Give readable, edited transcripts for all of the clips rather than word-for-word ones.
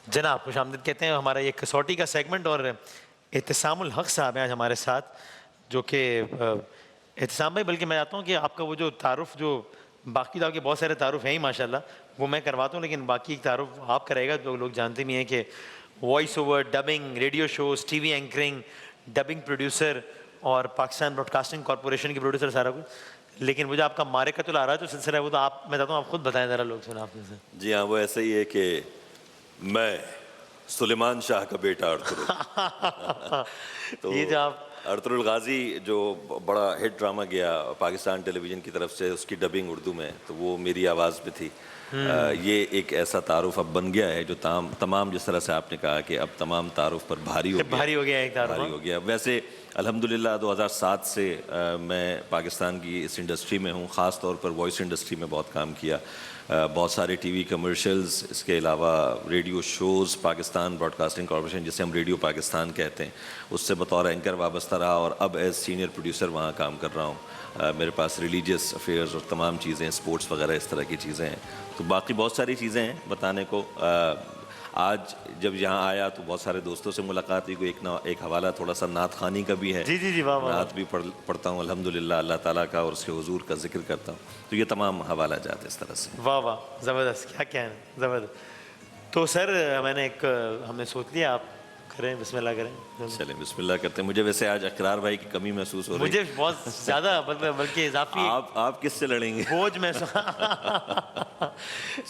جناب خوش آمدید کہتے ہیں. ہمارا یہ کسوٹی کا سیگمنٹ اور اعتصام الحق صاحب ہیں آج ہمارے ساتھ, جو کہ اعتصام بھائی, بلکہ میں چاہتا ہوں کہ آپ کا وہ جو تعارف, جو باقی تو آپ کے بہت سارے تعارف ہیں ہی ماشاءاللہ, وہ میں کرواتا ہوں, لیکن باقی ایک تعارف آپ کرے گا جو لوگ جانتے بھی ہیں کہ voice over, dubbing, radio shows, T V anchoring, dubbing producer اور پاکستان براڈ کاسٹنگ کارپوریشن کے پروڈیوسر, سارا کچھ. لیکن وہ جو آپ کا مارکۃ الآراء جو سلسلہ ہے وہ تو آپ, میں چاہتا ہوں آپ خود بتائیں ذرا, لوگ سنا آپ سے. جی ہاں, وہ ایسا ہی ہے کہ میں سلیمان شاہ کا بیٹا ارطغرل. تو یہ جو آپ ارطغرل غازی جو بڑا ہٹ ڈرامہ گیا پاکستان ٹیلی ویژن کی طرف سے, اس کی ڈبنگ اردو میں, تو وہ میری آواز میں تھی. یہ ایک ایسا تعارف اب بن گیا ہے جو تمام جس طرح سے آپ نے کہا کہ اب تمام تعارف پر بھاری ہو گیا, ایک تعارف بھاری ہو گیا. ویسے الحمدللہ 2007 سے میں پاکستان کی اس انڈسٹری میں ہوں, خاص طور پر وائس انڈسٹری میں بہت کام کیا. بہت سارے ٹی وی کمرشلز, اس کے علاوہ radio shows, Pakistan broadcasting corporation جسے ہم ریڈیو پاکستان کہتے ہیں, اس سے بطور اینکر وابستہ رہا, اور اب ایز سینئر پروڈیوسر وہاں کام کر رہا ہوں. میرے پاس ریلیجیس افیئرز اور تمام چیزیں, اسپورٹس وغیرہ اس طرح کی چیزیں ہیں. تو باقی بہت ساری چیزیں ہیں بتانے کو. آج جب یہاں آیا تو بہت سارے دوستوں سے ملاقات ہوئی. ایک حوالہ تھوڑا سا نعت خوانی کا بھی ہے. جی واہ واہ, نعت بھی پڑھتا ہوں الحمدللہ, اللہ تعالیٰ کا اور اس کے حضور کا ذکر کرتا ہوں. تو یہ تمام حوالہ جات اس طرح سے. واہ واہ, زبردست, کیا کہنا, زبردست. تو سر میں نے ایک, ہم نے سوچ لیا آپ کریں, بسم اللہ کریں. چلیں بسم اللہ کرتے ہیں. مجھے ویسے آج اقرار بھائی کی کمی محسوس ہو رہی ہے. مجھے بہت زیادہ, بلکہ اضافی آپ کس سے لڑیں گے؟ بوجھ محسوس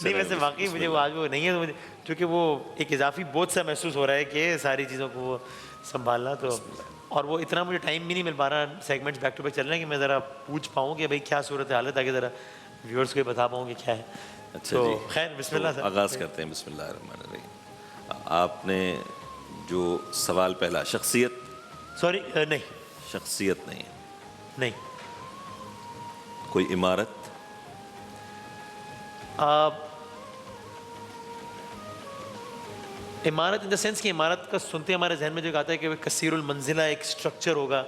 نہیں, ویسے واقعی مجھے وہ آج وہ نہیں ہے, چونکہ وہ ایک اضافی بوجھ سا محسوس ہو رہا ہے کہ ساری چیزوں کو وہ سنبھالنا. تو اور وہ اتنا مجھے ٹائم بھی نہیں مل پا رہا, سیگمنٹس بیک ٹو بیک چل رہے ہیں, کہ میں ذرا پوچھ پاؤں کہ بھائی کیا صورت حال ہے, تاکہ ذرا ویورز کو یہ بتا پاؤں کہ کیا ہے. اچھا جی, خیر بسم اللہ سر, آغاز کرتے ہیں. بسم اللہ الرحمن الرحیم. آپ نے جو سوال پہلا, شخصیت, سوری نہیں, شخصیت نہیں, نہیں. کوئی عمارت, عمارت ان دا سینس کہ عمارت کا سنتے ہمارے ذہن میں جو آتا ہے کہ وہ کثیر المنزلہ ایک اسٹرکچر ہوگا,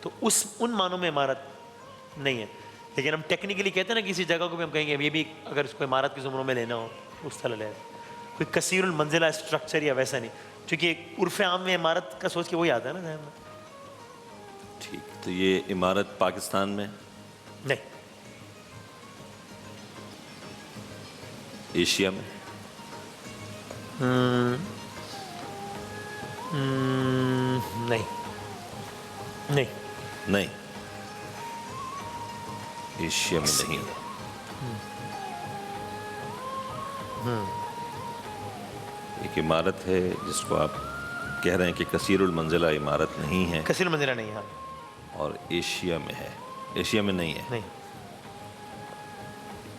تو ان معنوں میں عمارت نہیں ہے. لیکن ہم ٹیکنیکلی کہتے ہیں نا, کسی جگہ کو بھی ہم کہیں گے یہ بھی اگر اس کو عمارت کی زمروں میں لینا ہو اس طرح لے, کوئی کثیر المنزلہ اسٹرکچر یا ویسا نہیں, چونکہ عرف عام میں عمارت کا سوچ کے وہی آتا ہے نا ذہن میں. ٹھیک, تو یہ عمارت پاکستان میں, نہیں. ایشیا میں, نہیں. نہیں نہیں, ایشیا میں نہیں. ایک عمارت ہے جس کو آپ کہہ رہے ہیں کہ کثیر المنزلہ عمارت نہیں ہے, کثیر المنزلہ نہیں ہے, اور ایشیا میں ہے. ایشیا میں نہیں ہے. نہیں.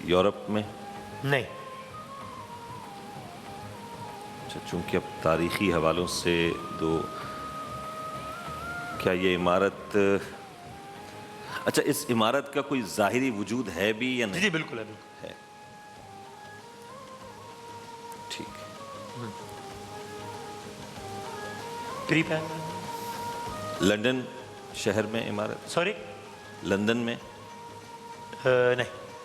یورپ میں, نہیں. اچھا, چونکہ اب تاریخی حوالوں سے کیا یہ عمارت, اچھا اس عمارت کا کوئی ظاہری وجود ہے بھی یا نہیں؟ جی بالکل ہے, بالکل ہے. ٹھیک ہے. لندن شہر میں عمارت, سوری, لندن میں, نہیں.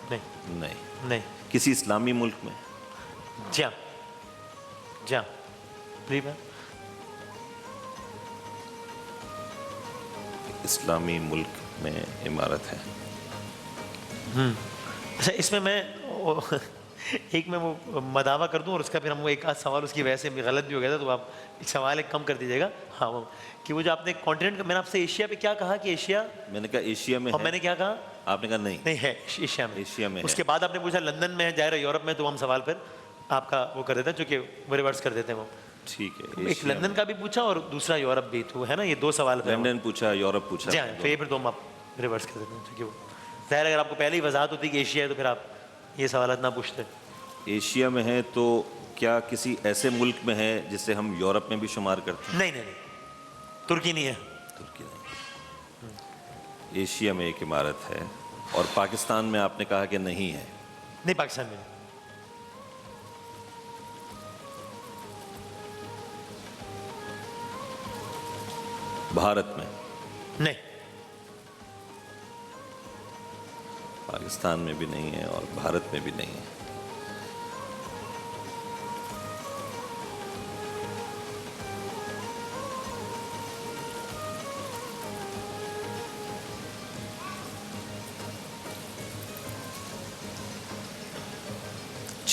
نہیں. نہیں. نہیں. کسی اسلامی ملک میں, جہاں اسلامی ملک میں عمارت ہے. اچھا, اس میں ایک میں وہ مداوع کر دوں, اور اس کا پھر ہم وہ ایک آدھ سوال اس کی وجہ سے غلط بھی ہو گیا تھا, تو آپ ایک سوال ایک کم کر دیجیے گا. ہاں, وہ کہ وہ جو آپ نے کانٹیننٹ کا, میں نے آپ سے ایشیا پہ کیا کہا کہ ایشیا, میں نے کہا ایشیا میں اور ہے, میں نے کیا کہا, آپ نے کہا نہیں ہے ایشیا میں. ایشیا میں. اس کے بعد آپ نے پوچھا لندن میں ہے, ظاہر ہے یورپ میں, تو ہم سوال پھر آپ کا وہ کر دیتے ہیں, چونکہ وہ ریورس کر دیتے ہیں. وہ ٹھیک ہے, ایک لندن کا بھی پوچھا اور دوسرا یورپ بھی, تو ہے نا یہ دو سوال. لندن پوچھا, یورپ پوچھا. جی ہاں, تو یہ پھر دو آپ ریورس کر دیتے ہیں, کیونکہ وہ ظاہر اگر آپ کو پہلے ہی وضاحت ہوتی کہ ایشیا ہے تو پھر آپ یہ سوالات نہ پوچھتے. ایشیا میں ہے تو کیا کسی ایسے ملک میں ہے جسے ہم یورپ میں بھی شمار کرتے ہیں؟ نہیں. ترکی نہیں ہے. ترکی نہیں. ایشیا میں ایک عمارت ہے, اور پاکستان میں آپ نے کہا کہ نہیں ہے. نہیں, پاکستان میں نہیں. بھارت میں, نہیں. پاکستان میں بھی نہیں ہے اور بھارت میں بھی نہیں ہے.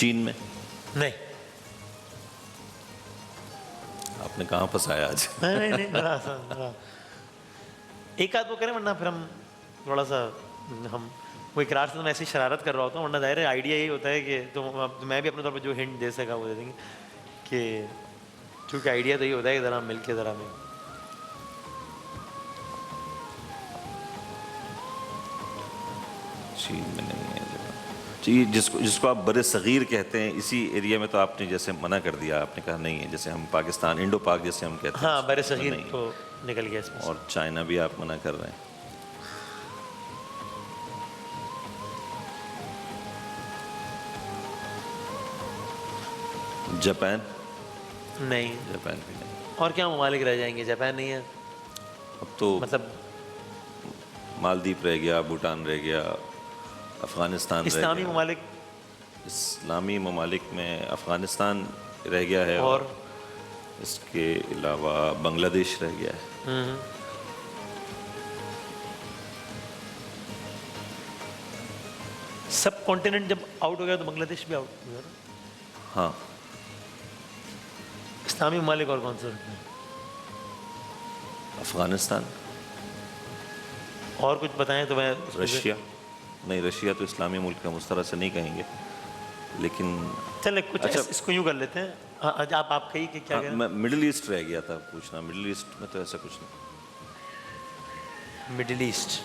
چین میں نہیں آپ نے کہاں پھنسایا آج؟ نہیں بڑا آسان ایک آدھ وہ کریں ورنہ پھر ہم تھوڑا سا ہم وہ اقرار سے تو میں ایسی شرارت کر رہا ہوتا ہوں ورنہ ظاہر ہے آئیڈیا یہی ہوتا ہے کہ تو میں بھی اپنے طور پہ جو ہنٹ دے سکا وہ دے دیں گے کہ چونکہ آئیڈیا تو یہ ہوتا ہے کہ ذرا مل کے ذرا میں چین میں نہیں ہے جی، جس کو آپ بر صغیر کہتے ہیں اسی ایریا میں تو آپ نے جیسے منع کر دیا، آپ نے کہا نہیں ہے، جیسے ہم پاکستان انڈو پاک جیسے ہم کہتے ہیں ہاں بر اس میں صغیر نہیں ہے، تو نکل گیا اس میں اور چائنا بھی آپ منع کر رہے ہیں۔ جاپان؟ نہیں جاپان بھی نہیں۔ اور کیا ممالک رہ جائیں گے؟ جاپان نہیں ہے اب تو مطلب مالدیپ رہ گیا، بھوٹان رہ گیا، افغانستان رہ اسلامی گیا۔ ممالک اسلامی ممالک میں افغانستان رہ گیا ہے اور اس کے علاوہ بنگلہ دیش رہ گیا ہے۔ سب کانٹیننٹ جب آؤٹ ہو گیا تو بنگلہ دیش بھی آؤٹ ہو گیا نا۔ ہاں، اسلامی ممالک اور کون سے ہوتے ہیں؟ افغانستان، اور کچھ بتائیں تو میں رشیا۔ نہیں، رشیا تو اسلامی ملک ہے، ہم اس طرح سے نہیں کہیں گے، لیکن چلے کچھ اچھا اس کو یوں کر لیتے ہیں آپ کہیے کہ کیا کہہ رہے میں مڈل ایسٹ رہ گیا تھا پوچھنا، مڈل ایسٹ میں تو ایسا کچھ نہیں۔ ہیں مڈل ایسٹ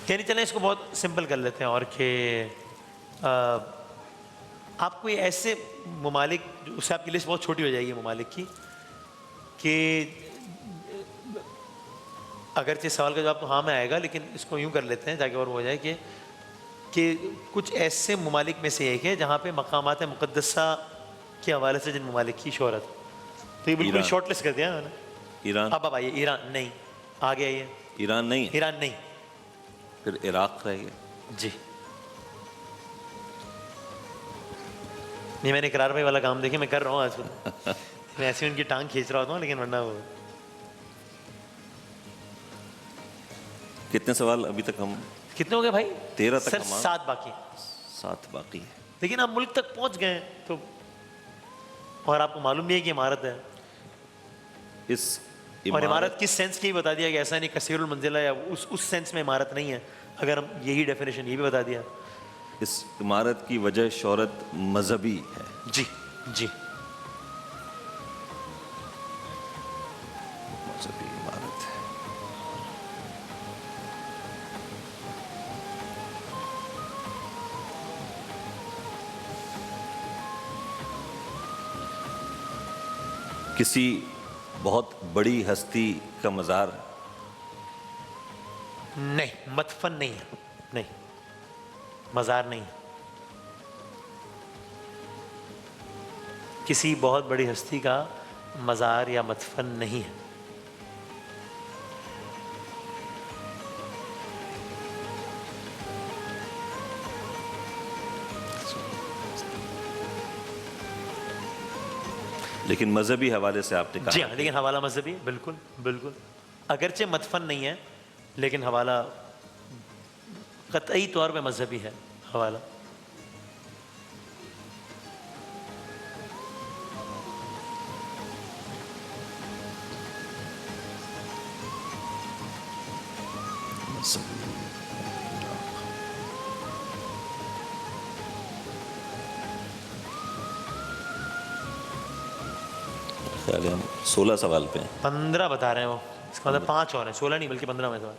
یعنی چلیں اس کو بہت سمپل کر لیتے ہیں اور کہ آپ کوئی ایسے ممالک جو اس سے آپ کی لسٹ بہت چھوٹی ہو جائے گی ممالک کی کہ اگرچہ سوال کا جواب تو ہاں میں آئے گا لیکن اس کو یوں کر لیتے ہیں تاکہ اور ہو جائے کہ کچھ ایسے ممالک میں سے ایک ہے جہاں پہ مقامات مقدسہ کے حوالے سے جن ممالک کی شہرت، تو یہ بالکل ایران۔ شارٹ لسٹ کر دیا میں نے۔ ایران؟ اب آئیے، ایران نہیں، آگے آئیے۔ ایران نہیں ہے، ایران نہیں، پھر عراق رہ گیا۔ جی نہیں، میں نے اقرار بھائی والا کام دیکھے میں کر رہا ہوں آج کل، میں ایسی ان کی ٹانگ کھینچ رہا ہوتا ہوں لیکن ورنہ وہ کتنے سوال ابھی تک ہم؟ کتنے ہو گئے بھائی؟ 13 تک سر ہم 7 باقی، 7 باقی ہے۔ لیکن آپ ملک تک پہنچ گئے ہیں تو، اور آپ کو معلوم بھی ہے کہ عمارت ہے، اس اور عمارت کس سینس کی بتا دیا کہ ایسا نہیں کثیر المنزلہ یا اس سینس میں عمارت نہیں ہے، اگر ہم یہی ڈیفینیشن یہ بھی بتا دیا۔ اس عمارت کی وجہ شہرت مذہبی ہے۔ جی جی مذہبی عمارت ہے۔ کسی بہت بڑی ہستی کا مزار؟ نہیں، مدفن نہیں ہے، نہیں مزار نہیں ہے، کسی بہت بڑی ہستی کا مزار یا مدفن نہیں ہے۔ لیکن مذہبی حوالے سے آپ نے کہا۔ جی ہاں، لیکن حوالہ مذہبی، بالکل بالکل، اگرچہ مدفن نہیں ہے لیکن حوالہ قطعی طور پہ مذہبی ہے حوالہ۔ خیال ہے ہم 16 سوال پہ ہیں۔ 15 بتا رہے ہیں وہ، اس کا مطلب 5 اور ہیں، 16 نہیں بلکہ 15 میں سوال۔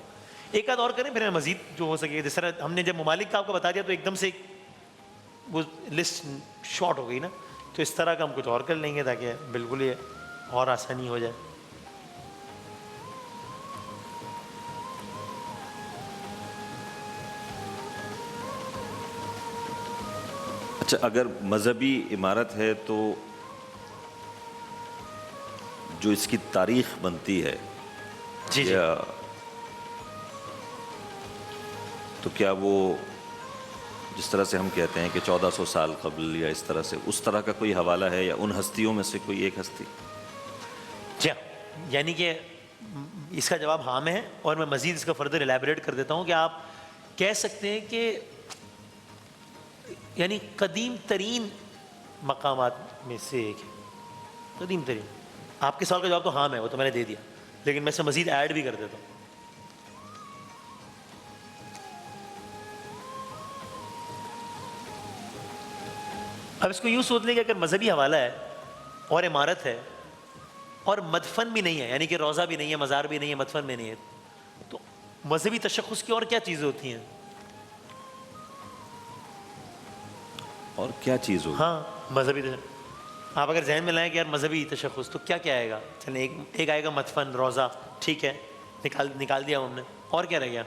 ایک آدھ اور کریں پھر مزید جو ہو سکے، جس طرح ہم نے جب ممالک کا آپ کو بتا دیا تو ایک دم سے وہ لسٹ شارٹ ہو گئی نا، تو اس طرح کا ہم کچھ اور کر لیں گے تاکہ بالکل یہ اور آسانی ہو جائے۔ اچھا، اگر مذہبی عمارت ہے تو جو اس کی تاریخ بنتی ہے، جی جی، تو کیا وہ جس طرح سے ہم کہتے ہیں کہ 1400 سال قبل یا اس طرح سے، اس طرح کا کوئی حوالہ ہے یا ان ہستیوں میں سے کوئی ایک ہستی؟ جی ہاں، یعنی کہ اس کا جواب ہاں میں ہے، اور میں مزید اس کا فردر الیبوریٹ کر دیتا ہوں کہ آپ کہہ سکتے ہیں کہ یعنی قدیم ترین مقامات میں سے ایک ہے، قدیم ترین. آپ کے سوال کا جواب تو ہاں ہے، وہ تو میں نے دے دیا، لیکن میں اسے مزید ایڈ بھی کر دیتا ہوں. اب اس کو یوں سوچ لیں کہ اگر مذہبی حوالہ ہے اور عمارت ہے اور مدفن بھی نہیں ہے، یعنی کہ روضہ بھی نہیں ہے، مزار بھی نہیں ہے، مدفن بھی نہیں ہے، تو مذہبی تشخص کی اور کیا چیزیں ہوتی ہیں؟ اور کیا چیز ہوگی؟ ہاں مذہبی تشخص آپ اگر ذہن میں لائیں کہ یار مذہبی تشخص تو کیا کیا آئے گا؟ چلیں ایک آئے گا مدفن، روضہ، ٹھیک ہے، نکال دیا ہم نے. اور کیا رہ گیا؟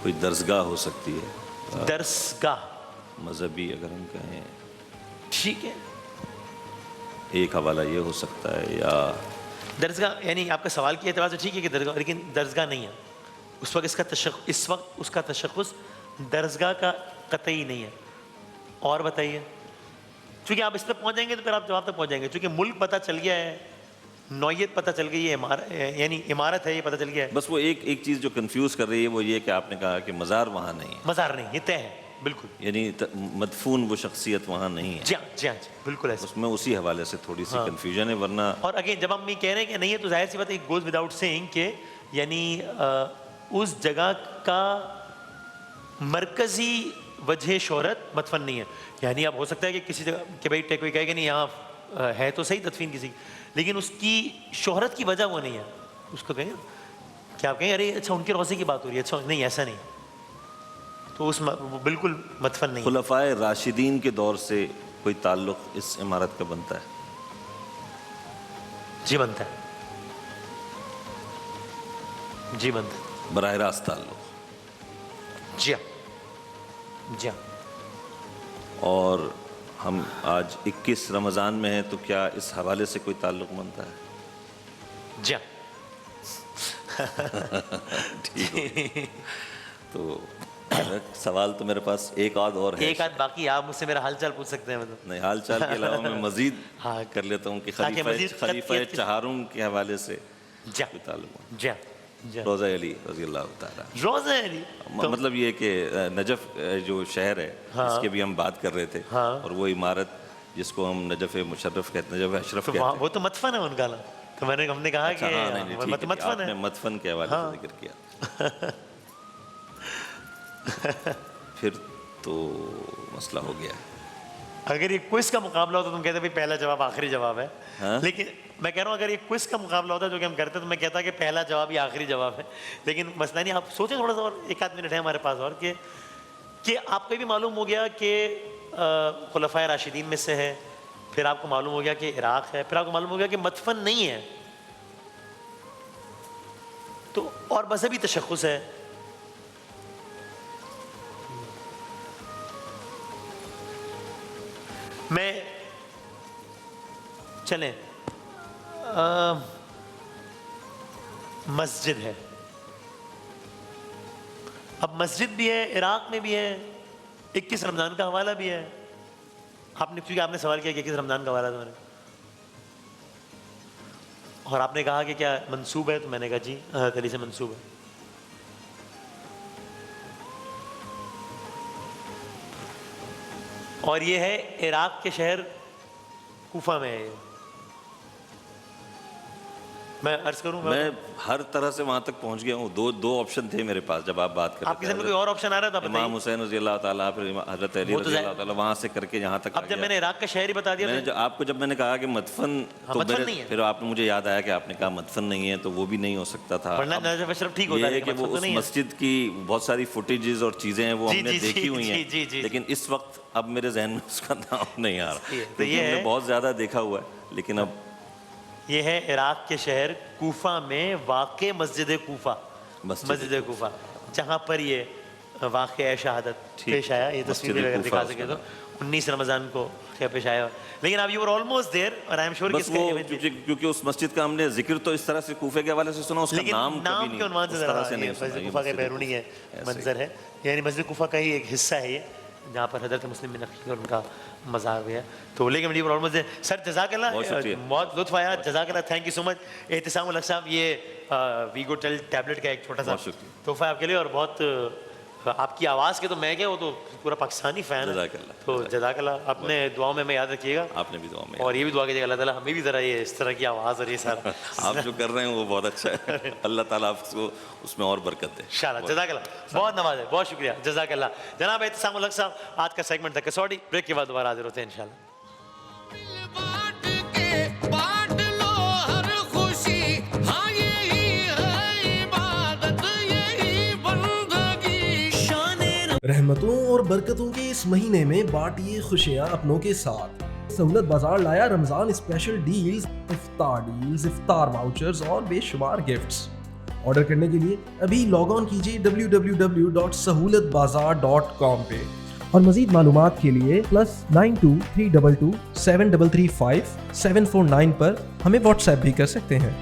کوئی درسگاہ ہو سکتی ہے، درسگاہ، مذہبی اگر ہم کہیں. ٹھیک ہے. ایک حوالہ یہ ہو سکتا ہے. یا درسگاہ یعنی آپ کا سوال کے اعتبار سے ٹھیک ہے کہ درسگاہ، لیکن درسگاہ نہیں ہے اس وقت. اس وقت اس کا تشخص درسگاہ کا قطعی نہیں ہے. اور بتائیے، چونکہ آپ اس پہ پہنچ جائیں گے تو پھر آپ جواب تک پہنچ جائیں گے. چونکہ ملک پتہ چل گیا ہے، نوعیت پتہ چل گئی ہے، یعنی عمارت ہے یہ پتہ چل گیا ہے. بس وہ ایک چیز جو کنفیوز کر رہی ہے وہ یہ کہ آپ نے کہا کہ مزار وہاں نہیں ہے، مزار نہیں، یہ طے ہے بالکل. یعنی مدفون وہ شخصیت وہاں نہیں ہے. جی ہاں جی ہاں جی بالکل ایسا. اس میں اسی حوالے سے تھوڑی سی کنفیوژن ہے. ورنہ اور اگین جب ہم یہ کہہ رہے ہیں کہ نہیں ہے تو ظاہر سی بات ہے، گوز وداؤٹ سینگ کہ یعنی اس جگہ کا مرکزی وجہ شہرت مدفن نہیں ہے. یعنی اب ہو سکتا ہے کہ کسی جگہ کہ بھائی کوئی کہے کہ نہیں یہاں ہے تو صحیح تدفین کسی کی، لیکن اس کی شہرت کی وجہ وہ نہیں ہے. اس کو کہیں کہ آپ کہیں ارے اچھا ان کے روزے کی بات ہو رہی ہے، اچھا نہیں ایسا نہیں، تو اس وہ بالکل مدفن نہیں. خلفائے راشدین کے دور سے کوئی تعلق اس عمارت کا بنتا ہے؟ جی بنتا ہے، جی بنتا ہے، براہ راست تعلق. جی ہاں جی ہاں. اور ہم آج 21 رمضان میں ہیں تو کیا اس حوالے سے کوئی تعلق بنتا ہے؟ جی ہاں. ٹھیک. تو سوال تو میرے پاس ایک اور ہے. ایک آدھ باقی، آپ مجھ سے میرا حال چال پوچھ سکتے ہیں. مطلب نہیں، حال چال کے علاوہ میں مزید کر لیتا ہوں کہ خلیفہ چہارم کے حوالے سے کوئی تعلق ہے؟ جی ہاں. روضہ علی رضی اللہ تعالیٰ. روضہ علی مطلب یہ کہ نجف جو شہر ہے اس کے بھی ہم بات کر رہے تھے، اور وہ عمارت جس کو ہم نجف مشرف کہتے ہیں، نجف اشرف کہتے ہیں، وہ تو مدفن ہے ان کا نا. تو ہم نے کہا کہ مدفن ہے. مدفن کے حوالے سے ذکر کیا. پھر تو مسئلہ ہو گیا. اگر یہ کوئز کا مقابلہ ہوتا تو تم کہتے بھائی پہلا جواب آخری جواب ہے. لیکن میں کہہ رہا ہوں اگر یہ کوئز کا مقابلہ ہوتا جو کہ ہم کرتے تو میں کہتا کہ پہلا جواب ہی آخری جواب ہے. لیکن مسئلہ نہیں. آپ سوچیں تھوڑا سا، اور ایک آدھ منٹ ہے ہمارے پاس اور کہ آپ کو بھی معلوم ہو گیا کہ خلفائے راشدین میں سے ہے، پھر آپ کو معلوم ہو گیا کہ عراق ہے، پھر آپ کو معلوم ہو گیا کہ مدفن نہیں ہے، تو اور مذہبی تشخص ہے. میں چلیں مسجد ہے. اب مسجد بھی ہے، عراق میں بھی ہے، 21 رمضان کا حوالہ بھی ہے. آپ نے کیونکہ آپ نے سوال کیا کہ 21 رمضان کا حوالہ تھا، میں نے اور آپ نے کہا کہ کیا منسوب ہے، تو میں نے کہا جی حضرت علی سے منسوب ہے. اور یہ ہے عراق کے شہر کوفہ میں ہے. میں عرض کروں میں ہر طرح سے وہاں تک پہنچ گیا ہوں. دو آپشن تھے میرے پاس جب آپ بات کر رہے تھے. آپ کے ذہن میں کوئی اور آپشن آ رہا تھا؟ امام حسین رضی اللہ تعالیٰ، پھر حضرت علی رضی اللہ تعالیٰ، وہاں سے کر کے یہاں تک. اب جب میں نے عراق کا شہر ہی بتا دیا، آپ کو جب میں نے کہا کہ مدفن، تو پھر آپ نے مجھے یاد آیا کہ آپ نے کہا مدفن نہیں ہے، تو وہ بھی نہیں ہو سکتا تھا. یہ ہے کہ وہ اس مسجد کی بہت ساری فوٹیجز اور چیزیں ہیں وہ ہم نے دیکھی ہوئی ہیں، لیکن اس وقت اب میرے ذہن میں اس کا نام نہیں آ رہا. یہ ہم نے بہت زیادہ دیکھا ہوا ہے، لیکن اب یہ ہے عراق کے شہر کوفہ میں واقع مسجد کوفہ، مسجد کوفہ جہاں پر یہ واقعہ شہادت پیش آیا. یہ تصویر اگر دکھا سکے تو 19 رمضان کو پیش آیا. لیکن اب یو آر آلموسٹ دیر، اور آئی ایم شیور کیونکہ اس مسجد کا ہم نے ذکر تو اس طرح سے کوفے کے حوالے سے سنا، اس کا نام کے عنوان سے مسجد کوفہ کا بیرونی ہے منظر ہے، یعنی مسجد کوفہ کا ہی ایک حصہ ہے یہ. جہاں پر حضرت مسلم بن عقیل اور ان کا مزار بھی ہے. تو لیکن ویڈیو آلموسٹ سر جزاک اللہ, بہت لطف آیا, جزاک اللہ, تھینک یو سو مچ. احتسام الحق صاحب, یہ ویگو ٹیل ٹیبلٹ کا ایک چھوٹا سا تحفہ آپ کے لیے, اور بہت آپ کی آواز کے تو میں کیا, وہ تو پورا پاکستانی فین ہے. تو جزاک اللہ, اپنے دعاؤں میں یاد رکھیے گا, آپ نے بھی دعا میں, اور یہ بھی دعا کیجیے گا اللہ تعالیٰ ہمیں بھی ذرا یہ اس طرح کی آواز اور یہ سارا آپ جو کر رہے ہیں وہ بہت اچھا ہے, اللہ تعالیٰ آپ کو اس میں اور برکت دے انشاءاللہ. جزاک اللہ, بہت نواز ہے, بہت شکریہ, جزاک اللہ. جناب احتسام الحق صاحب, آج کا سیگمنٹ تھا کسوٹی. بریک کے بعد دوبارہ حاضر ہوتے ہیں انشاءاللہ. رحمتوں اور برکتوں کے اس مہینے میں بانٹیے خوشیاں اپنوں کے ساتھ. سہولت بازار لایا رمضان اسپیشل ڈیلز, افطار واؤچرز اور بے شمار گفٹس. آرڈر کرنے کے لیے ابھی لاگ آن کیجیے www.sahulatbazaar.com پہ, اور مزید معلومات کے لیے +92 322 7335 749 پر ہمیں واٹس ایپ بھی کر سکتے ہیں.